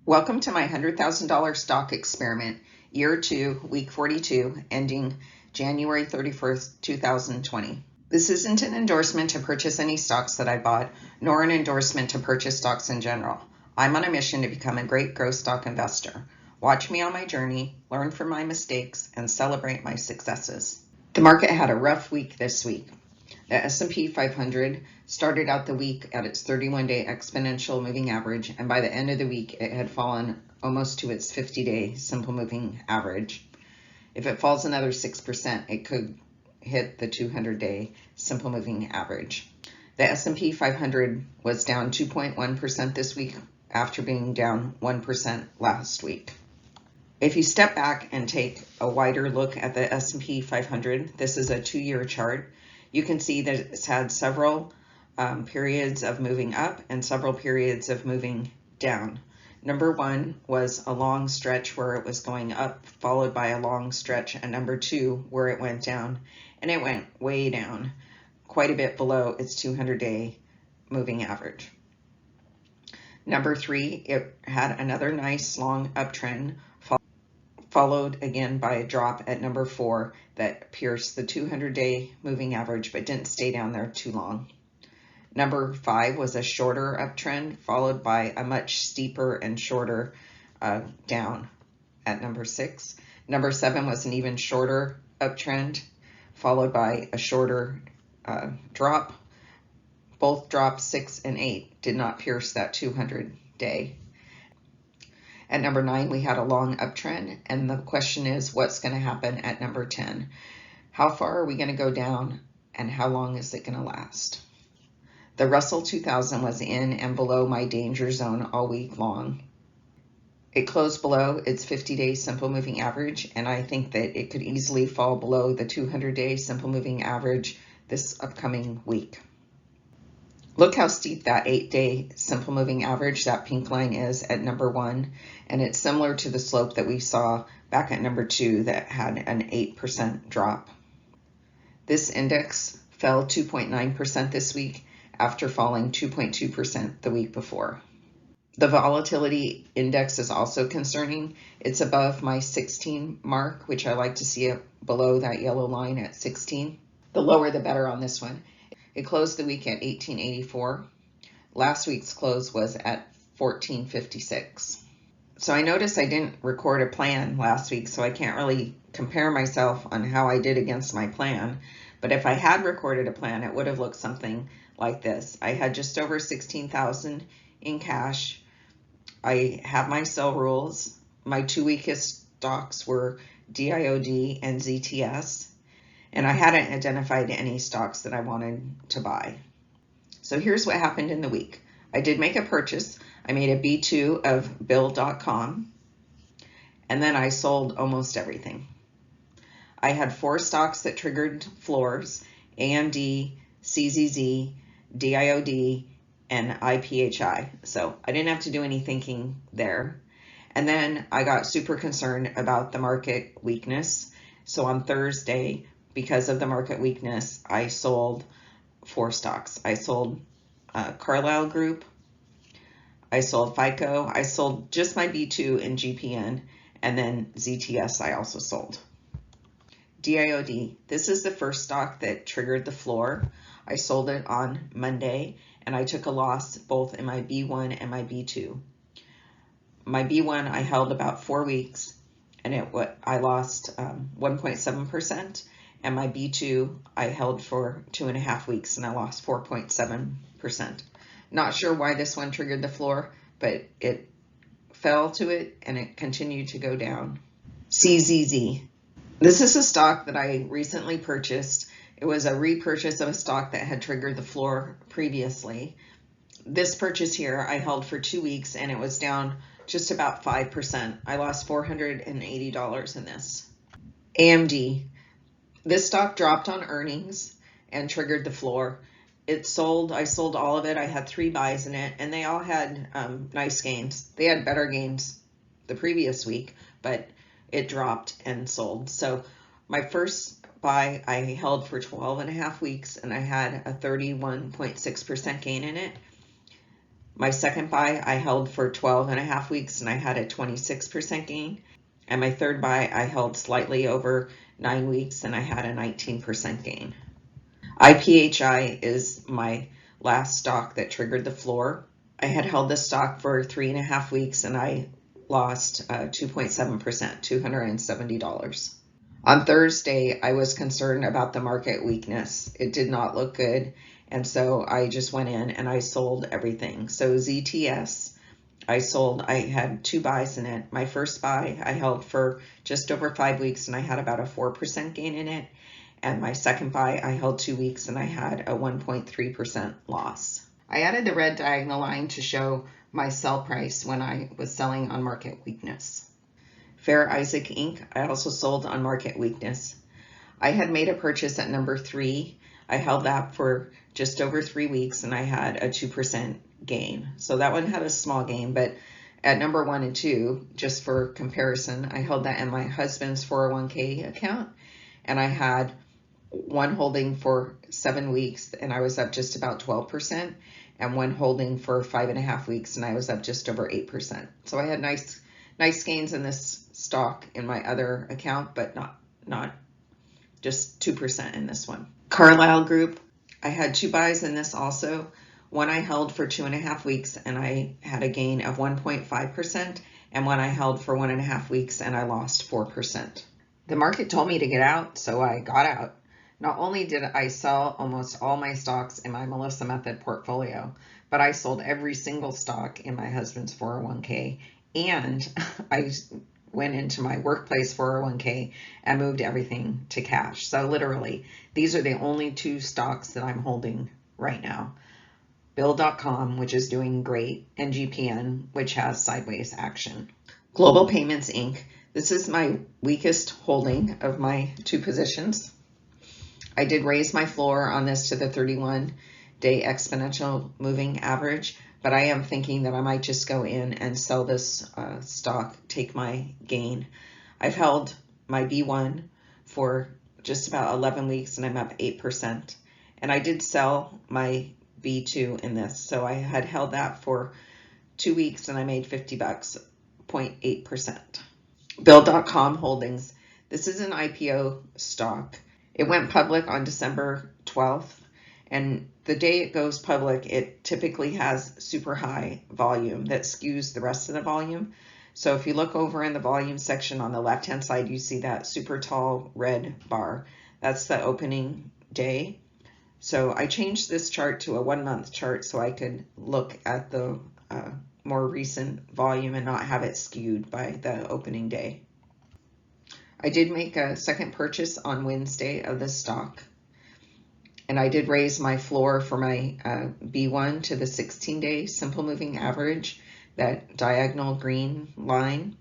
Welcome to my $100,000 stock experiment, year 2, week 42, ending January 31st, 2020. This isn't an endorsement to purchase any stocks that I bought, nor an endorsement to purchase stocks in general. I'm on a mission to become a great growth stock investor. Watch me on my journey, learn from my mistakes, and celebrate my successes. The market had a rough week this week. The S&P 500 started out the week at its 31-day exponential moving average, and by the end of the week, it had fallen almost to its 50-day simple moving average. If it falls another 6%, it could hit the 200-day simple moving average. The S&P 500 was down 2.1% this week after being down 1% last week. If you step back and take a wider look at the S&P 500, this is a 2-year chart. You can see that it's had several periods of moving up and several periods of moving down. Number 1 was a long stretch where it was going up, followed by a long stretch at number 2 where it went down, and it went way down, quite a bit below its 200-day moving average. Number 3, it had another nice long uptrend, followed again by a drop at number 4 that pierced the 200-day moving average but didn't stay down there too long. Number 5 was a shorter uptrend, followed by a much steeper and shorter down at number 6. Number 7 was an even shorter uptrend, followed by a shorter drop. Both drops 6 and 8 did not pierce that 200-day. At number 9, we had a long uptrend, and the question is, what's going to happen at number 10? How far are we going to go down, and how long is it going to last? The Russell 2000 was in and below my danger zone all week long. It closed below its 50-day simple moving average, and I think that it could easily fall below the 200-day simple moving average this upcoming week. Look how steep that 8-day simple moving average, that pink line, is at number 1, and it's similar to the slope that we saw back at number 2 that had an 8% drop. This index fell 2.9% this week after falling 2.2% the week before. The volatility index is also concerning. It's above my 16 mark, which I like to see it below that yellow line at 16. The lower the better on this one. It closed the week at 1884. Last week's close was at 1456. So I noticed I didn't record a plan last week, so I can't really compare myself on how I did against my plan. But if I had recorded a plan, it would have looked something like this. I had just over 16,000 in cash. I have my sell rules. My 2 weakest stocks were DIOD and ZTS. And I hadn't identified any stocks that I wanted to buy. So here's what happened in the week. I did make a purchase. I made a B2 of Bill.com, and then I sold almost everything. I had 4 stocks that triggered floors: AMD, CZZ, DIOD, and IPHI. So I didn't have to do any thinking there. And then I got super concerned about the market weakness. So on Thursday, because of the market weakness, I sold 4 stocks. I sold Carlyle Group, I sold FICO, I sold just my B2 and GPN, and then ZTS I also sold. DIOD, this is the first stock that triggered the floor. I sold it on Monday, and I took a loss both in my B1 and my B2. My B1 I held about 4 weeks, and I lost 1.7%. And my B2 I held for 2.5 weeks, and I lost 4.7%. Not sure why this one triggered the floor, but it fell to it and it continued to go down. CZZ. This is a stock that I recently purchased. It was a repurchase of a stock that had triggered the floor previously. This purchase here I held for 2 weeks, and it was down just about 5%. I lost $480 in this. AMD. This stock dropped on earnings and triggered the floor. I sold all of it. I had 3 buys in it, and they all had nice gains. They had better gains the previous week, but it dropped and sold. So my first buy I held for 12.5 weeks, and I had a 31.6% gain in it. My second buy I held for 12.5 weeks and I had a 26% gain. And my third buy I held slightly over 9 weeks and I had a 19% gain. IPHI is my last stock that triggered the floor. I had held this stock for 3.5 weeks and I lost 2.7%, $270. On Thursday, I was concerned about the market weakness. It did not look good. And so I just went in and I sold everything. So ZTS, I had 2 buys in it. My first buy I held for just over 5 weeks and I had about a 4% gain in it. And my second buy I held 2 weeks and I had a 1.3% loss. I added the red diagonal line to show my sell price when I was selling on market weakness. Fair Isaac Inc. I also sold on market weakness. I had made a purchase at number 3. I held that for just over 3 weeks and I had a 2% gain. So that one had a small gain, but at number 1 and 2, just for comparison, I held that in my husband's 401k account and I had one holding for 7 weeks and I was up just about 12%, and one holding for 5.5 weeks and I was up just over 8%. So I had nice gains in this stock in my other account, but not just 2% in this one. Carlyle Group, I had 2 buys in this also. One I held for 2.5 weeks and I had a gain of 1.5%, and one I held for 1.5 weeks and I lost 4%. The market told me to get out, so I got out. Not only did I sell almost all my stocks in my Melissa Method portfolio, but I sold every single stock in my husband's 401k, and I went into my workplace 401k and moved everything to cash. So literally, these are the only 2 stocks that I'm holding right now. Bill.com, which is doing great, and GPN, which has sideways action. Global Payments Inc. This is my weakest holding of my 2 positions. I did raise my floor on this to the 31-day exponential moving average, but I am thinking that I might just go in and sell this stock, take my gain. I've held my B1 for just about 11 weeks and I'm up 8%. And I did sell my B2 in this. So I had held that for 2 weeks and I made $50, 0.8%. Bill.com Holdings. This is an IPO stock. It went public on December 12th. And the day it goes public, it typically has super high volume that skews the rest of the volume. So if you look over in the volume section on the left-hand side, you see that super tall red bar. That's the opening day. So I changed this chart to a 1-month chart so I could look at the more recent volume and not have it skewed by the opening day. I did make a second purchase on Wednesday of this stock. And I did raise my floor for my B1 to the 16-day simple moving average, that diagonal green line.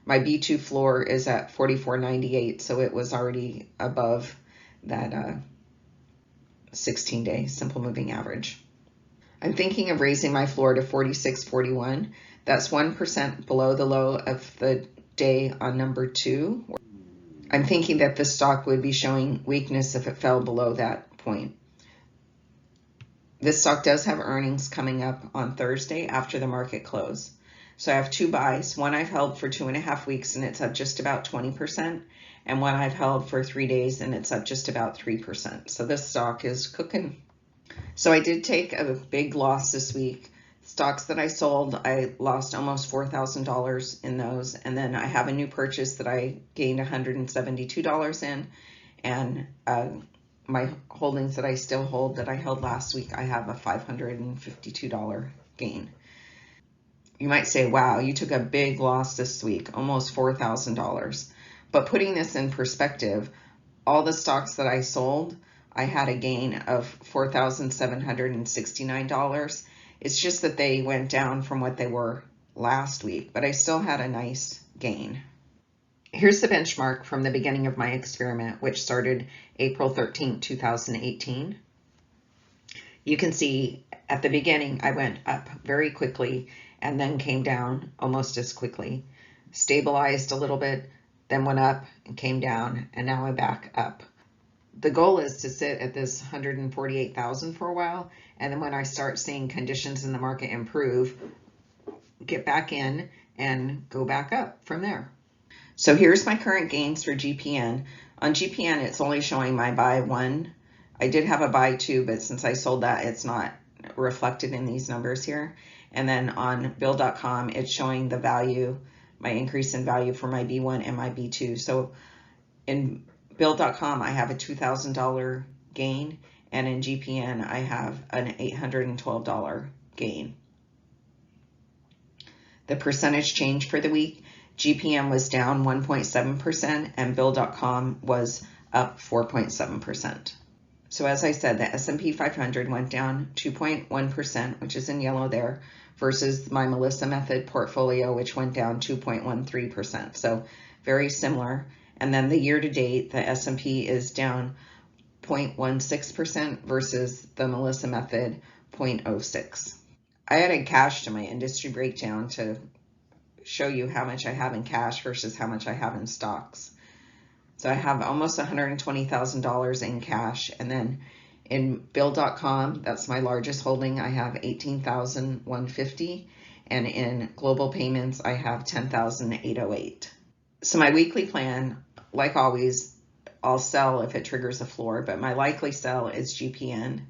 My B2 floor is at 44.98, so it was already above that 16-day simple moving average. I'm thinking of raising my floor to 46.41. That's 1% below the low of the day on number 2. I'm thinking that this stock would be showing weakness if it fell below that point. This stock does have earnings coming up on Thursday after the market close. So I have 2 buys. One I've held for 2.5 weeks and it's up just about 20%. And one I've held for 3 days and it's up just about 3%. So this stock is cooking. So I did take a big loss this week. Stocks that I sold, I lost almost $4,000 in those. And then I have a new purchase that I gained $172 in. And my holdings that I still hold that I held last week, I have a $552 gain. You might say, wow, you took a big loss this week, almost $4,000. But putting this in perspective, all the stocks that I sold, I had a gain of $4,769. It's just that they went down from what they were last week, but I still had a nice gain. Here's the benchmark from the beginning of my experiment, which started April 13, 2018. You can see at the beginning, I went up very quickly and then came down almost as quickly, stabilized a little bit, then went up and came down, and now I'm back up. The goal is to sit at this 148,000 for a while, and then when I start seeing conditions in the market improve, get back in and go back up from there. So here's my current gains for GPN. On GPN, it's only showing my buy 1. I did have a buy 2, but since I sold that, it's not reflected in these numbers here. And then on Bill.com, it's showing the value, my increase in value for my B1 and my B2. So in Bill.com, I have a $2,000 gain, and in GPN, I have an $812 gain. The percentage change for the week, GPN was down 1.7% and Bill.com was up 4.7%. So as I said, the S&P 500 went down 2.1%, which is in yellow there, versus my Melissa Method portfolio, which went down 2.13%. So very similar. And then the year to date, the S&P is down 0.16% versus the Melissa Method 0.06. I added cash to my industry breakdown to show you how much I have in cash versus how much I have in stocks. So I have almost $120,000 in cash, and then in Bill.com, that's my largest holding, I have $18,150, and in Global Payments, I have $10,808. So my weekly plan, like always, I'll sell if it triggers a floor, but my likely sell is GPN.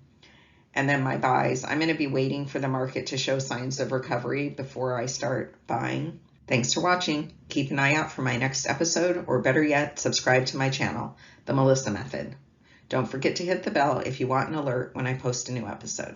And then my buys, I'm going to be waiting for the market to show signs of recovery before I start buying. Thanks for watching. Keep an eye out for my next episode, or better yet, subscribe to my channel, The Melissa Method. Don't forget to hit the bell if you want an alert when I post a new episode.